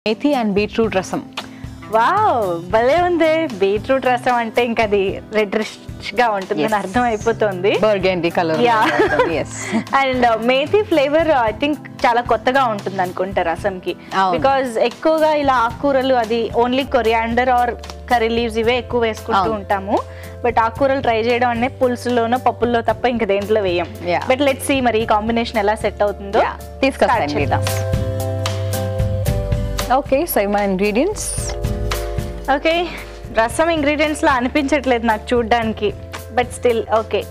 Methi and beetroot rasam. Wow భలే ఉంది. Beetroot రసం అంటే ఇంకా అది రెడ్రిష్ గా ఉంటుందని అర్థం అయిపోతుంది. Burgundy colour. And methi flavour I think చాలా కొత్తగా ఉంటుంది అనుకుంటా రసంకి. బికాజ్ ఎక్కువగా ఇలా ఆకుకూరలు అది only coriander or curry leaves ఇవే ఎక్కువ వేసుకుంటూ ఉంటాము. బట్ ఆకుకూరలు ట్రై చేయడం అంటే పులుసులోనో పప్పుల్లో తప్ప ఇంకా దేంట్లో వేయం. బట్ లెట్స్ సీ మరి ఈ కాంబినేషన్ ఎలా సెట్ అవుతుందో తీసుకొస్తాను. ఓకే, సో మన ఇంగ్రీడియంట్స్. ఓకే, రసం ఇంగ్రీడియంట్స్ లో అనిపించట్లేదు నాకు చూడడానికి. బట్ స్టిల్ ఓకే,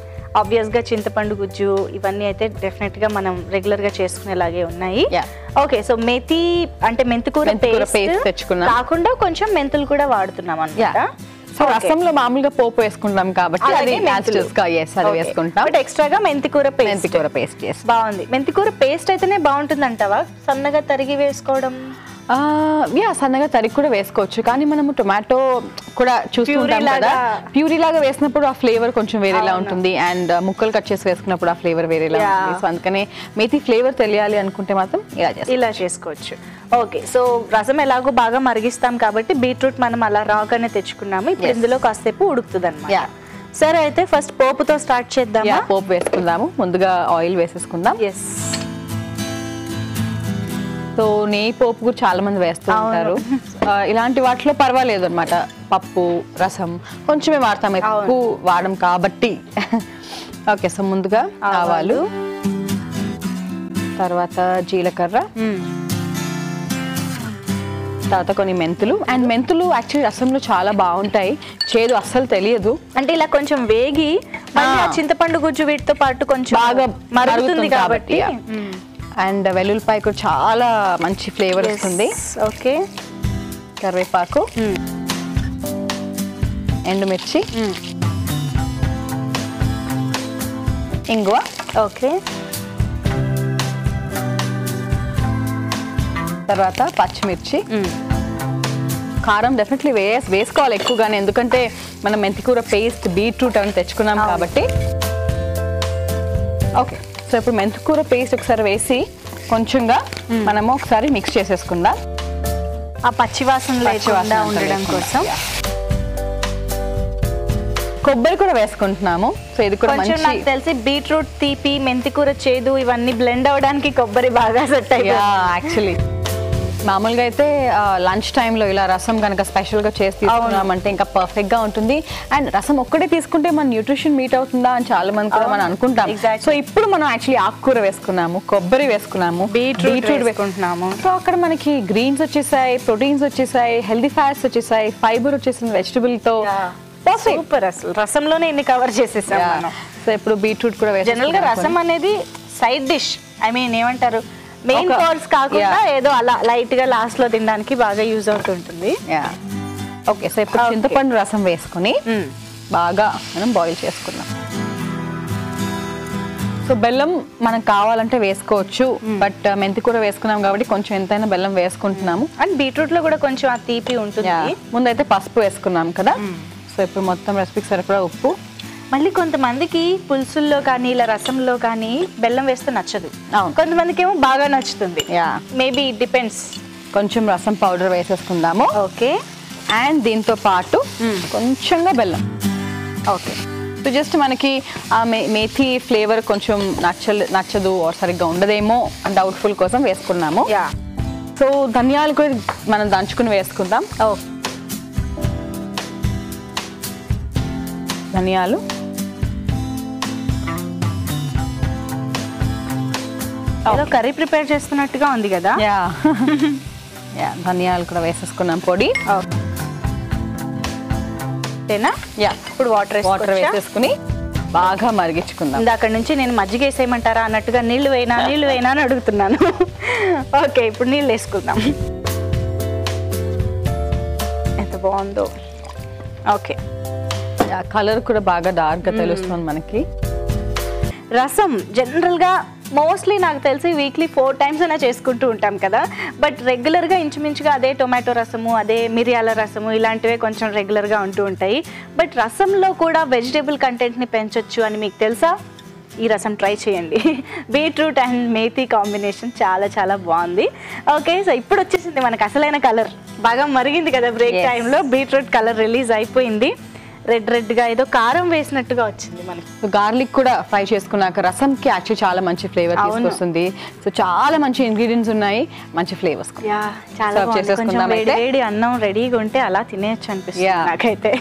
ఆబ్వియస్ గా చింతపండు గుజ్జు ఇవన్నీ అయితే డెఫినెట్ గా మనం రెగ్యులర్ గా చేసుకునేలాగే ఉన్నాయి. ఓకే, సో మెథీ అంటే మెంతికూర పేస్ట్ తెచ్చుకున్నాం, కాకుండా కొంచెం మెంతులు కూడా వాడుతున్నాం అన్నమాట. సో రసంలో మామూలుగా పోపు వేసుకుంటాం కాబట్టి అది వేసుకుంటాం. బట్ ఎక్స్ట్రాగా మెంతికూర పేస్ట్ బాగుంది. మెంతికూర పేస్ట్ అయితేనే బాగుంటుంది అంటావా? సన్నగా తరిగి వేసుకోవడం? సన్నగా తరిగి కూడా వేసుకోవచ్చు, కానీ మనము టొమాటో కూడా చూసుకుంటాం కదా, ప్యూరీ లాగా వేసినప్పుడు ఆ ఫ్లేవర్ కొంచెం వేరేలా ఉంటుంది, అండ్ ముక్కలు కట్ చేసి వేసుకున్నప్పుడు ఆ ఫ్లేవర్ వేరేలా ఉంటుంది. సో అందుకనే మెథీ ఫ్లేవర్ తెలియాలి అనుకుంటే మాత్రం ఇలా చేసుకోవచ్చు. ఓకే, సో రసం ఎలాగో బాగా మరిగిస్తాం కాబట్టి బీట్రూట్ మనం అలా రాగానే తెచ్చుకున్నాము. ఇప్పుడు ఇందులో కాసేపు ఉడుకుతుంది అన్నమాట. సరే, అయితే ఫస్ట్ పోపుతో స్టార్ట్ చేద్దాం. పోపు వేసుకుందాము. ముందుగా ఆయిల్ వేసేసుకుందాం. సో నెయ్యి పోపు కూడా చాలా మంది వేస్తూ ఉంటారు. ఇలాంటి వాటిలో పర్వాలేదు అనమాట. పప్పు రసం కొంచెమే వాడతాం, ఎక్కువ వాడడం కాబట్టి. ఓకే, సో ముందుగా ఆవాలు, తర్వాత జీలకర్ర, తర్వాత కొన్ని మెంతులు. అండ్ మెంతులు యాక్చువల్లీ రసంలో చాలా బాగుంటాయి, చేదు అస్సలు తెలియదు. అంటే ఇలా కొంచెం వేగి చింతపండు గుజ్జు వీటితో పాటు కొంచెం బాగా మరుగుతుంది కాబట్టి. అండ్ వెల్లుల్లిపాయ కూడా చాలా మంచి ఫ్లేవర్ వస్తుంది. ఓకే, కరివేపాకు, ఎండుమిర్చి, ఇంగువ, ఓకే, తర్వాత పచ్చిమిర్చి. కారం డెఫినెట్లీ వేసుకోవాలి ఎక్కువగానే, ఎందుకంటే మనం మెంతికూర పేస్ట్ బీట్రూట్ అవన్నీ తెచ్చుకున్నాం కాబట్టి. ఓకే, సో ఇప్పుడు మెంతికూర పేస్ట్ ఒకసారి వేసి కొంచెంగా మనము ఒకసారి మిక్స్ చేసేసుకుందాం, ఆ పచ్చివాసన లేకుండా ఉండడం కోసం. కొబ్బరి కూడా వేసుకుంటున్నాము. సో ఇది కూడా కొంచెం నాకు తెలిసి బీట్రూట్ తీపి, మెంతికూర చేదు ఇవన్నీ బ్లెండ్ అవ్వడానికి కొబ్బరి బాగా సెట్ అయ్యా. యాక్చువల్లీ మామూలుగా అయితే లంచ్ టైంలో ఇలా రసం కనుక స్పెషల్గా చేసి తీసుకున్నామంటే ఇంకా పర్ఫెక్ట్గా ఉంటుంది. అండ్ రసం ఒక్కటే తీసుకుంటే మన న్యూట్రిషన్ మీట్ అవుతుందా అని చాలా మంది కూడా మనం అనుకుంటాం. సో ఇప్పుడు మనం యాక్చువల్లీ ఆకుకూర వేసుకున్నాము, కొబ్బరి వేసుకున్నాము, బీట్రూట్ వేసుకుంటున్నాము. సో అక్కడ మనకి గ్రీన్స్ వచ్చేసాయి, ప్రోటీన్స్ వచ్చేసాయి, హెల్దీ ఫ్యాట్స్ వచ్చేసాయి, ఫైబర్ వచ్చేసింది వెజిటబుల్తో. సూపర్, అసలు రసంలోనే ఎన్ని కవర్ చేసేసాం మనం. సో ఇప్పుడు బీట్రూట్ కూడా వేసి, జనరల్ గా రసం అనేది సైడ్ డిష్, ఐ మీన్ ఏమంటారు, మెయిన్ కోర్స్ కాకుండా ఏదో అలా లైట్ గా లాస్ట్ లో తినడానికి బాగా యూజ్ అవుతుంటుంది. ఓకే, సో ఇప్పుడు చింతపండు రసం వేసుకుని బాగా మనం బాయిల్ చేసుకున్నాం. సో బెల్లం మనకు కావాలంటే వేసుకోవచ్చు, బట్ మెంతికూర వేసుకున్నాం కాబట్టి కొంచెం ఎంతైనా బెల్లం వేసుకుంటున్నాము. అండ్ బీట్రూట్ లో కూడా కొంచెం ఆ తీపి ఉంటుంది. ముందైతే పసుపు వేసుకున్నాం కదా. సో ఇప్పుడు మొత్తం రెసిపీకి సరిపడా ఉప్పు. మళ్ళీ కొంతమందికి పులుసుల్లో కానీ ఇలా రసంలో కానీ బెల్లం వేస్తే నచ్చదు, కొంతమందికి ఏమో బాగా నచ్చుతుంది. Maybe it depends. కొంచెం రసం పౌడర్ వేసేసుకుందాము. ఓకే, అండ్ దీంతో పాటు కొంచెంగా బెల్లం. ఓకే, సో జస్ట్ మనకి ఆ మేథీ ఫ్లేవర్ కొంచెం నచ్చదు సరిగ్గా ఉండదేమో డౌట్ఫుల్ కోసం వేసుకున్నాము. సో ధనియాలు కూడా మనం దంచుకుని వేసుకుందాం. ధనియాలు, కర్రీ ప్రిపేర్ చేస్తున్నట్టుగా ఉంది కదా. ధనియాలు కూడా వేసేసుకున్నాం పొడి. ఇప్పుడు వాటర్ వేసేసుకుని బాగా మరిగించుకుందాం. అక్కడ నుంచి నేను మజ్జిగ వేసేయమంటారా అన్నట్టుగా నీళ్లు వేయినా అని అడుగుతున్నాను. ఓకే, ఇప్పుడు నీళ్ళు వేసుకుందాం. ఎంత బాగుందో. ఓకే, కలర్ కూడా బాగా డార్క్ గా తెలుస్తుంది మనకి. రసం జనరల్ గా మోస్ట్లీ నాకు తెలిసి వీక్లీ 4 times అయినా చేసుకుంటూ ఉంటాం కదా. బట్ రెగ్యులర్గా ఇంచుమించుగా అదే టొమాటో రసము, అదే మిరియాల రసము ఇలాంటివే కొంచెం రెగ్యులర్గా ఉంటూ ఉంటాయి. బట్ రసంలో కూడా వెజిటేబుల్ కంటెంట్ని పెంచొచ్చు అని మీకు తెలుసా? ఈ రసం ట్రై చేయండి. బీట్రూట్ అండ్ మేథీ కాంబినేషన్ చాలా చాలా బాగుంది. ఓకే, సో ఇప్పుడు వచ్చేసింది మనకు అసలైన కలర్. బాగా మరిగింది కదా బ్రేక్ టైంలో, బీట్రూట్ కలర్ రిలీజ్ అయిపోయింది. రెడ్గా ఏదో కారం వేసినట్టుగా వచ్చింది మనకి. గార్లిక్ కూడా ఫ్రై చేసుకున్నాక రసంకి యాక్చువల్లీ చాలా మంచి ఫ్లేవర్ తీసుకొస్తుంది. సో చాలా మంచి ఇంగ్రీడియంట్స్ ఉన్నాయి, మంచి ఫ్లేవర్స్. చాలా వేడి అన్నం రెడీగా ఉంటే అలా తినేయచ్చు అనిపిస్తుంది నాకైతే.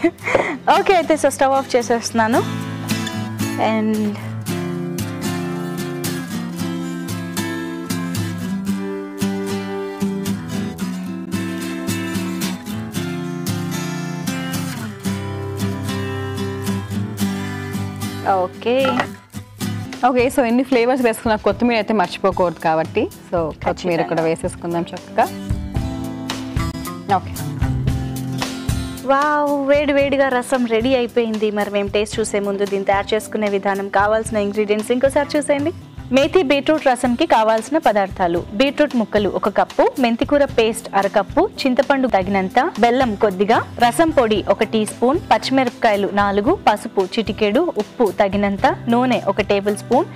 ఓకే, అయితే సో స్టవ్ ఆఫ్ చేసేస్తున్నాను. అండ్ ఓకే సో ఎన్ని ఫ్లేవర్స్ వేసుకున్నా కొత్తిమీర అయితే మర్చిపోకూడదు కాబట్టి సో కొత్తిమీర కూడా వేసేసుకుందాం చక్కగా. ఓకే, వావ్, వేడిగా రసం రెడీ అయిపోయింది. మరి మేము టేస్ట్ చూసే ముందు దీన్ని తయారు చేసుకునే విధానం, కావాల్సిన ఇంగ్రీడియంట్స్ ఇంకోసారి చూసేయండి. మేథీ బీట్రూట్ రసంకి కావాల్సిన పదార్థాలు: బీట్రూట్ ముక్కలు 1 కప్పు, మెంతికూర పేస్ట్ 1/2 కప్పు, చింతపండు తగినంత, బెల్లం కొద్దిగా, రసం పొడి 1 టీ స్పూన్, పచ్చిమిరపకాయలు 4, పసుపు చిటికెడు, ఉప్పు తగినంత, నూనె 1 టేబుల్ స్పూన్,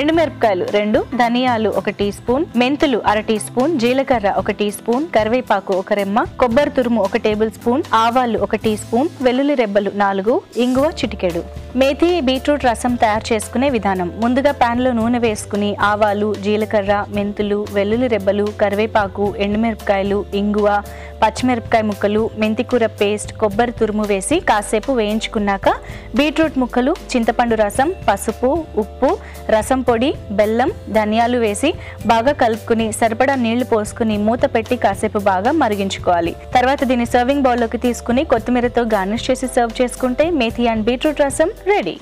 ఎండుమిరపకాయలు 2, ధనియాలు 1 టీ స్పూన్, మెంతులు 1/2 టీ స్పూన్, జీలకర్ర 1 టీ స్పూన్, కరివేపాకు 1 రెమ్మ, కొబ్బరి తురుము 1 టేబుల్ స్పూన్, ఆవాలు 1 టీ స్పూన్, వెల్లుల్లి రెబ్బలు 4, ఇంగువ చిటికెడు. మేథీ బీట్రూట్ రసం తయారు చేసుకునే విధానం: ముందుగా పాన్ లో నూనె వేసుకుని ఆవాలు, జీలకర్ర, మెంతులు, వెల్లుల్లి రెబ్బలు, కరివేపాకు, ఎండుమిరపకాయలు, ఇంగువ, పచ్చిమిరపకాయ ముక్కలు, మెంతికూర పేస్ట్, కొబ్బరి తురుము వేసి కాసేపు వేయించుకున్నాక బీట్రూట్ ముక్కలు, చింతపండు రసం, పసుపు, ఉప్పు, రసం పొడి, బెల్లం, ధనియాలు వేసి బాగా కలుపుకుని సరిపడా నీళ్లు పోసుకుని మూత పెట్టి కాసేపు బాగా మరిగించుకోవాలి. తర్వాత దీన్ని సర్వింగ్ బౌల్లోకి తీసుకుని కొత్తిమీరతో గార్నిష్ చేసి సర్వ్ చేసుకుంటే మేథీ అండ్ బీట్రూట్ రసం రెడీ.